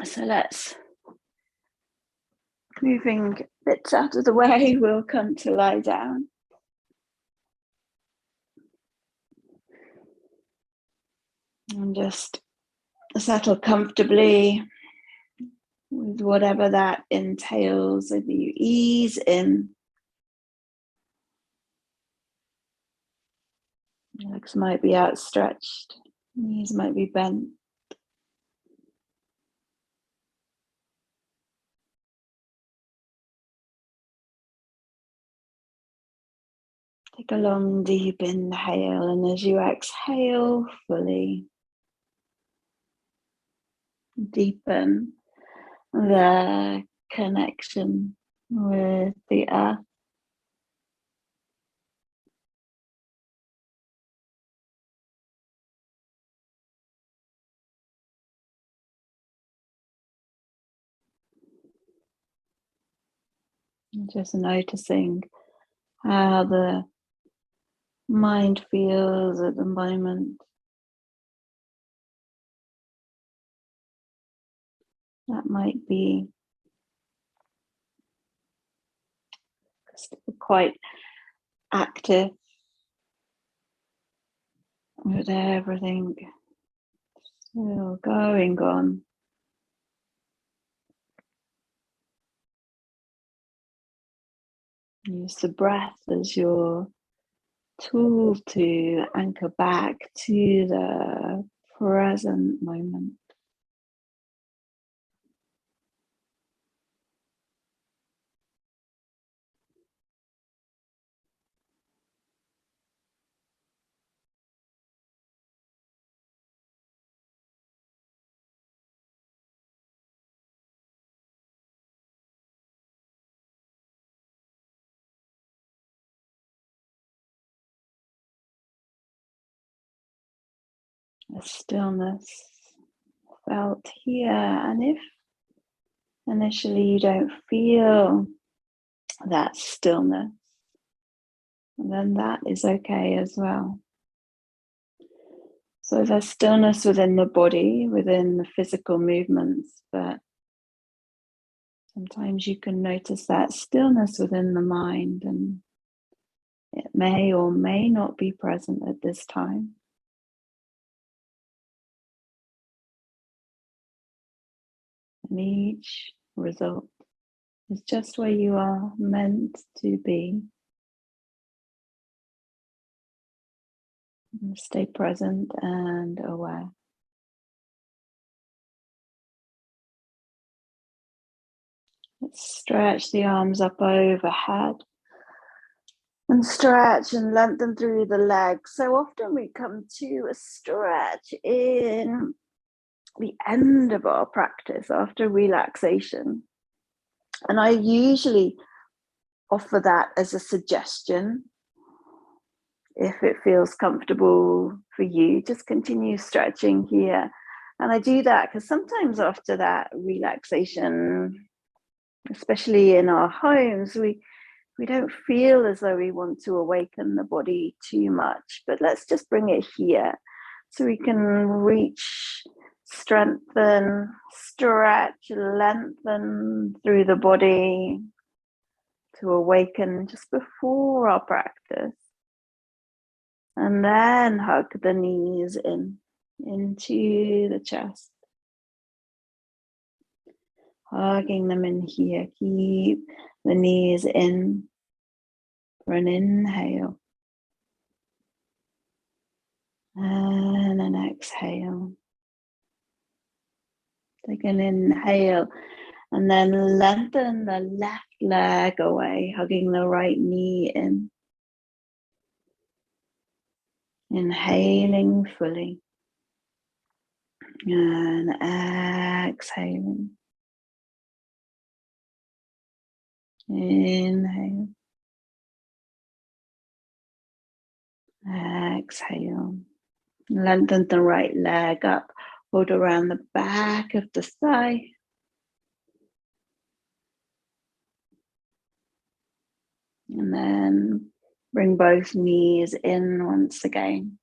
So let's, moving bits out of the way, we'll come to lie down. And just settle comfortably with whatever that entails. If you ease in, legs might be outstretched, knees might be bent. Take a long, deep inhale, and as you exhale fully, deepen the connection with the earth. And just noticing how the mind feels at the moment. That might be quite active with everything still going on. Use the breath as your tool to anchor back to the present moment. The stillness felt here, and if initially you don't feel that stillness, then that is okay as well. So there's stillness within the body, within the physical movements, but sometimes you can notice that stillness within the mind, and it may or may not be present at this time. And each result is just where you are meant to be. Stay present and aware. Let's stretch the arms up overhead and stretch and lengthen through the legs. So often we come to a stretch in the end of our practice after relaxation. And I usually offer that as a suggestion. If it feels comfortable for you, just continue stretching here. And I do that because sometimes after that relaxation, especially in our homes, we don't feel as though we want to awaken the body too much, but let's just bring it here so we can reach, strengthen, stretch, lengthen through the body to awaken just before our practice. And then hug the knees into the chest. Hugging them in here. Keep the knees in for an inhale. And an exhale. Take an inhale and then lengthen the left leg away, hugging the right knee in. Inhaling fully. And exhaling. Inhale. Exhale. Lengthen the right leg up. Hold around the back of the thigh. And then bring both knees in once again.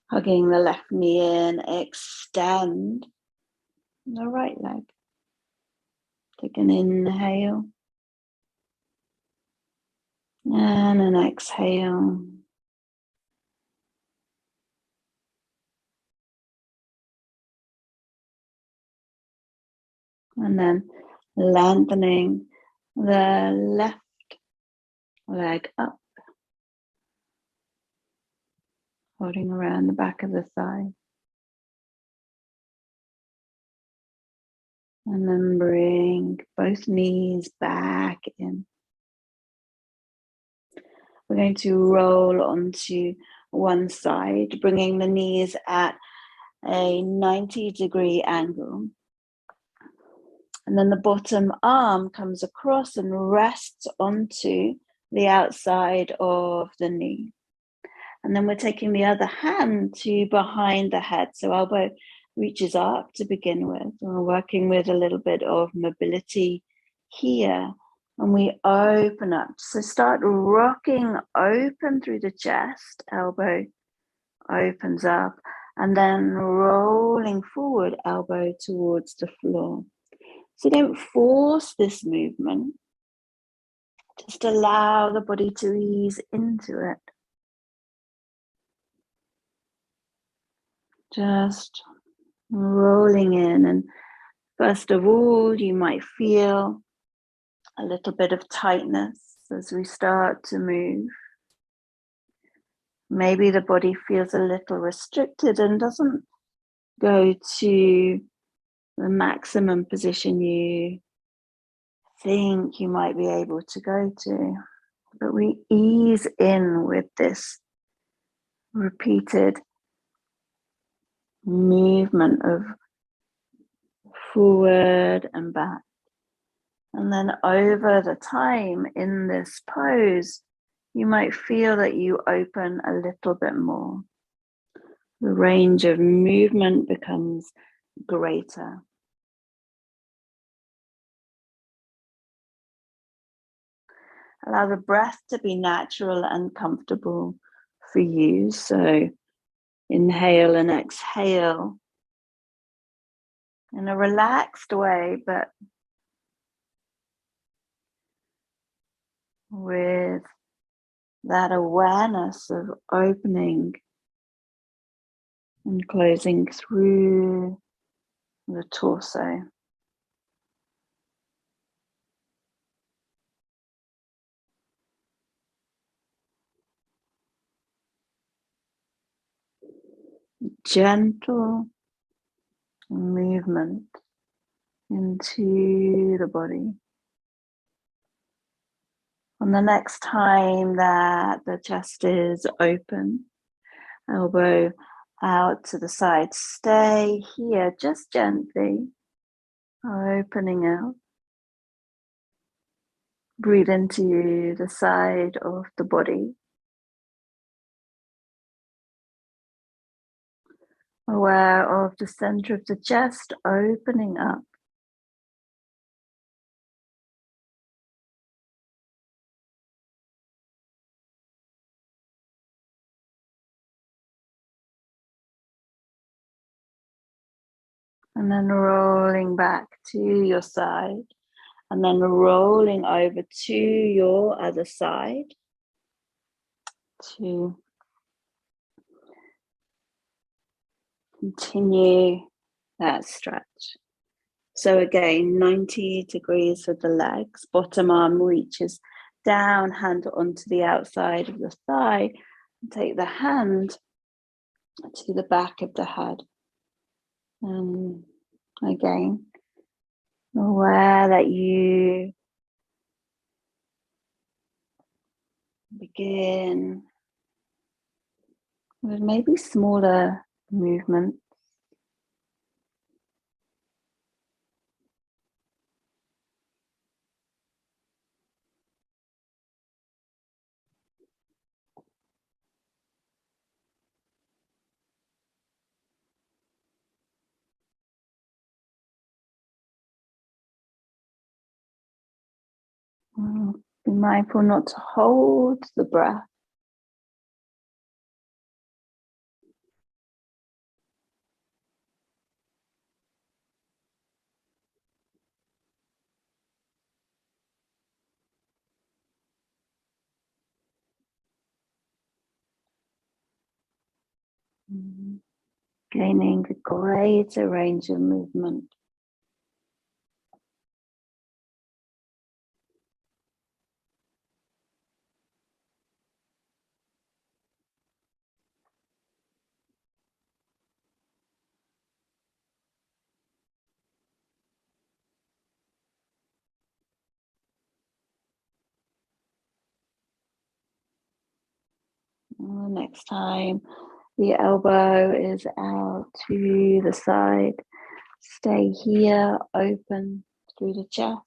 Hugging the left knee in, extend the right leg. Take an inhale and an exhale. And then lengthening the left leg up, holding around the back of the thigh. And then bring both knees back in. We're going to roll onto one side, bringing the knees at a 90-degree angle. And then the bottom arm comes across and rests onto the outside of the knee. And then we're taking the other hand to behind the head. So elbow reaches up to begin with. And we're working with a little bit of mobility here. And we open up. So start rocking open through the chest. Elbow opens up. And then rolling forward, elbow towards the floor. So don't force this movement. Just allow the body to ease into it. Just rolling in. And first of all, you might feel a little bit of tightness as we start to move. Maybe the body feels a little restricted and doesn't go to the maximum position you think you might be able to go to. But we ease in with this repeated movement of forward and back. And then over the time in this pose, you might feel that you open a little bit more. The range of movement becomes greater. Allow the breath to be natural and comfortable for you. So inhale and exhale in a relaxed way, but with that awareness of opening and closing through the torso. Gentle movement into the body. On the next time that the chest is open, elbow out to the side, stay here just gently, opening out. Breathe into the side of the body. Aware of the center of the chest opening up. And then rolling back to your side. And then rolling over to your other side to continue that stretch. So again, 90 degrees with the legs, bottom arm reaches down, hand onto the outside of the thigh, and take the hand to the back of the head. And again, aware that you begin with maybe smaller movements. Be mindful not to hold the breath. Gaining a greater range of movement. And the next time the elbow is out to the side, stay here, open through the chest.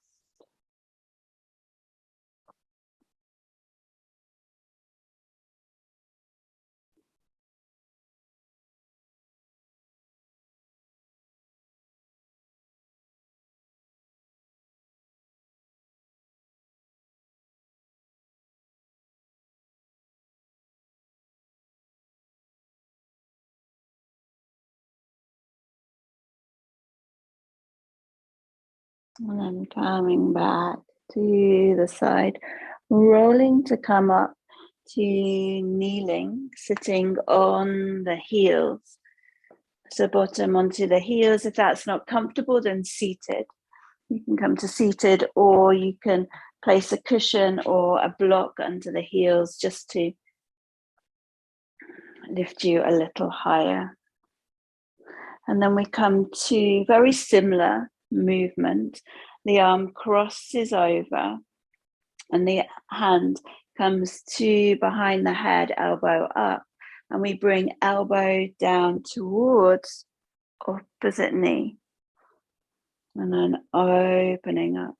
And then coming back to the side, rolling to come up to kneeling, sitting on the heels. So bottom onto the heels. If that's not comfortable, then seated. You can come to seated, or you can place a cushion or a block under the heels just to lift you a little higher. And then we come to very similar movement. The arm crosses over and the hand comes to behind the head, elbow up. And we bring elbow down towards opposite knee. And then opening up.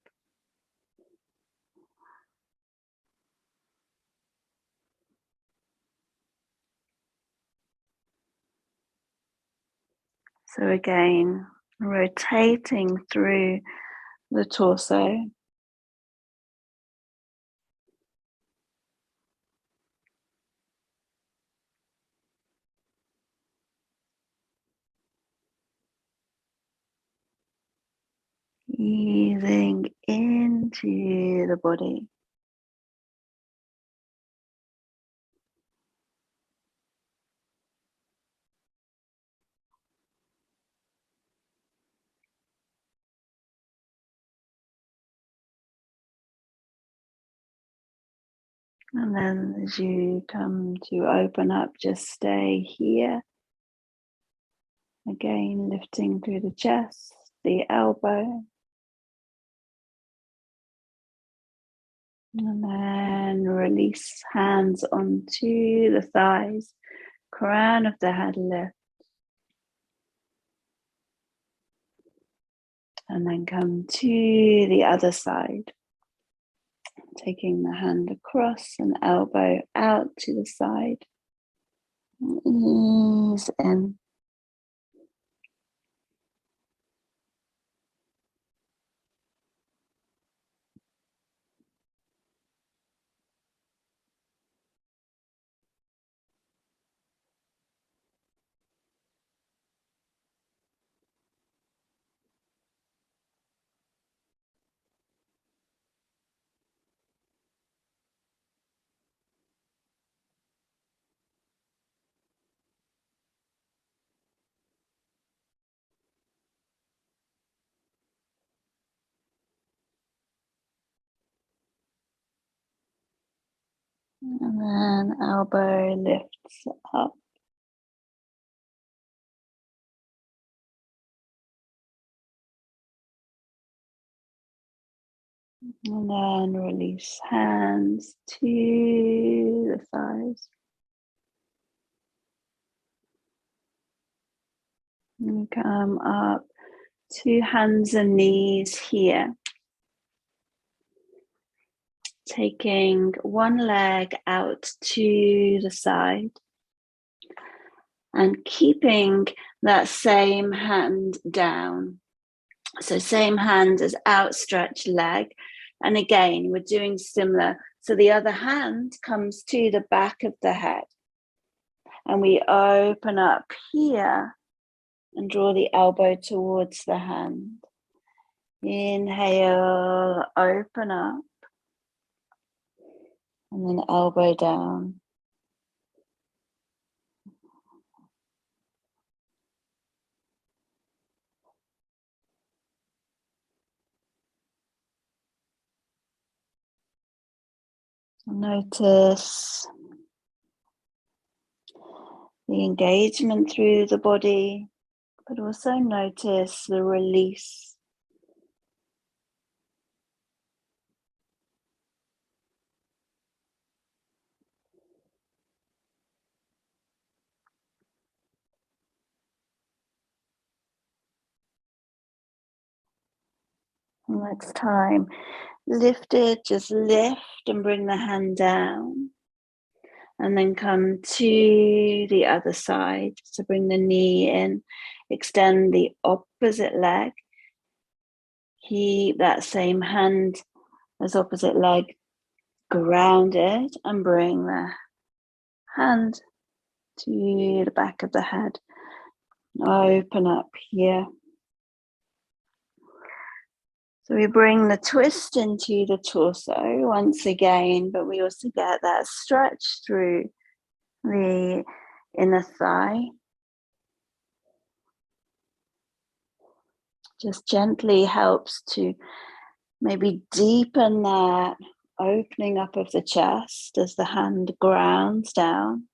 So again, rotating through the torso. Easing into the body. And then as you come to open up, just stay here. Again, lifting through the chest, the elbow. And then release hands onto the thighs, crown of the head lift. And then come to the other side. Taking the hand across and elbow out to the side. Ease in. And then elbow lifts up. And then release hands to the thighs. And come up to hands and knees here. Taking one leg out to the side. And keeping that same hand down. So same hand as outstretched leg. And again, we're doing similar. So the other hand comes to the back of the head. And we open up here and draw the elbow towards the hand. Inhale, open up. And then elbow down. Notice the engagement through the body, but also notice the release. Next time, lift it, just lift and bring the hand down. And then come to the other side. So bring the knee in, extend the opposite leg. Keep that same hand as opposite leg grounded and bring the hand to the back of the head. Open up here. So we bring the twist into the torso once again, but we also get that stretch through the inner thigh. Just gently helps to maybe deepen that opening up of the chest as the hand grounds down.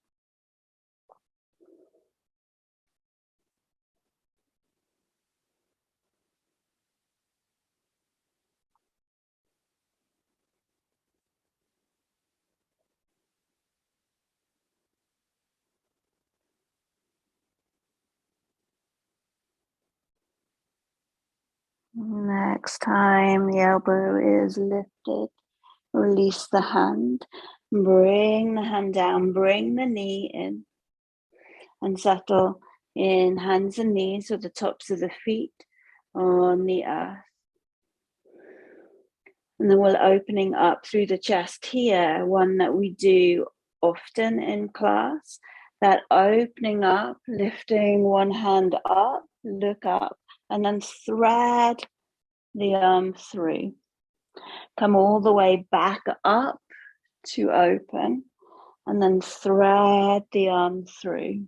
Next time the elbow is lifted, release the hand, bring the hand down, bring the knee in, and settle in hands and knees with the tops of the feet on the earth. And then we're opening up through the chest here, one that we do often in class, that opening up, lifting one hand up, look up, and then thread the arm through. Come all the way back up to open, and then thread the arm through.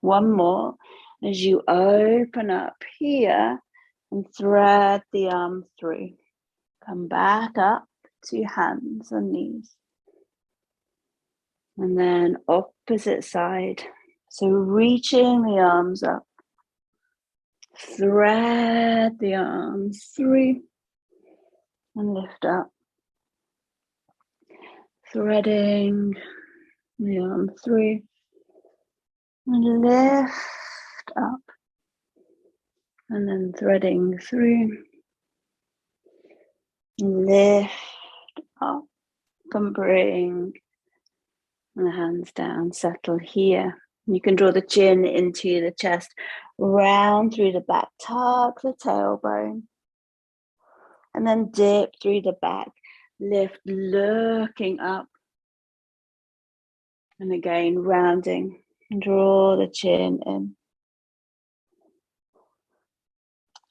One more, as you open up here and thread the arm through. Come back up to hands and knees. And then opposite side. So reaching the arms up. Thread the arms through and lift up. Threading the arm through and lift up. And then threading through. Lift up and bring the hands down. Settle here. You can draw the chin into the chest, round through the back, tuck the tailbone, and then dip through the back, lift, looking up, and again rounding, draw the chin in.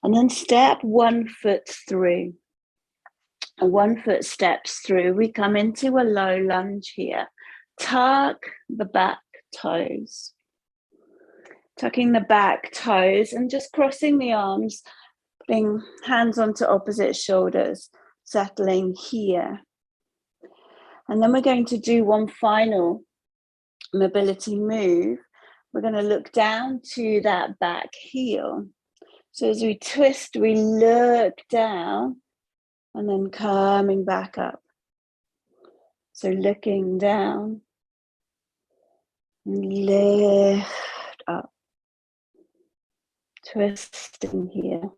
And then step 1 foot through. And 1 foot steps through. We come into a low lunge here. Tuck the back toes. Tucking the back toes and just crossing the arms, putting hands onto opposite shoulders, settling here. And then we're going to do one final mobility move. We're going to look down to that back heel. So as we twist, we look down and then coming back up. So looking down, and lift up, twisting here.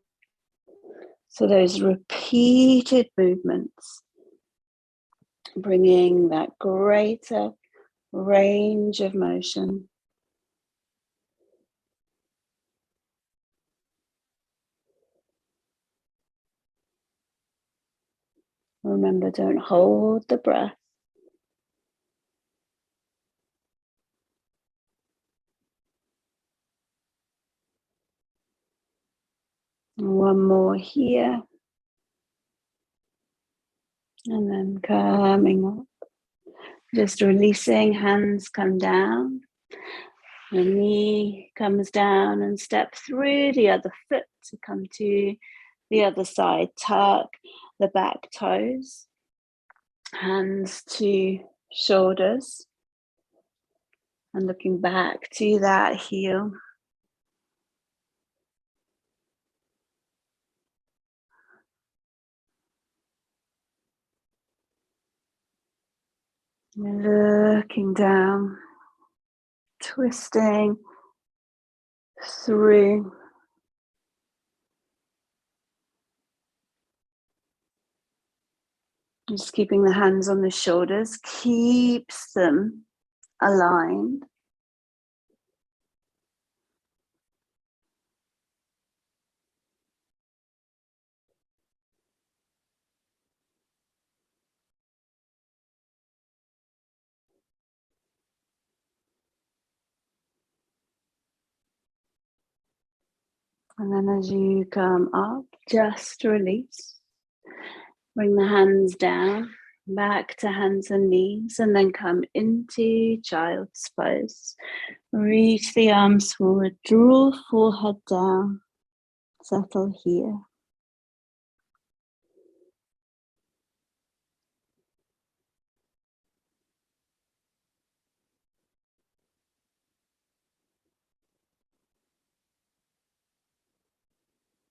So those repeated movements, bringing that greater range of motion. Remember, don't hold the breath. One more here. And then coming up. Just releasing, hands come down. The knee comes down and step through the other foot to come to the other side. Tuck the back toes. Hands to shoulders and looking back to that heel. Looking down, twisting through. Just keeping the hands on the shoulders keeps them aligned. And then as you come up, just release. Bring the hands down, back to hands and knees, and then come into child's pose. Reach the arms forward, draw forehead down, settle here.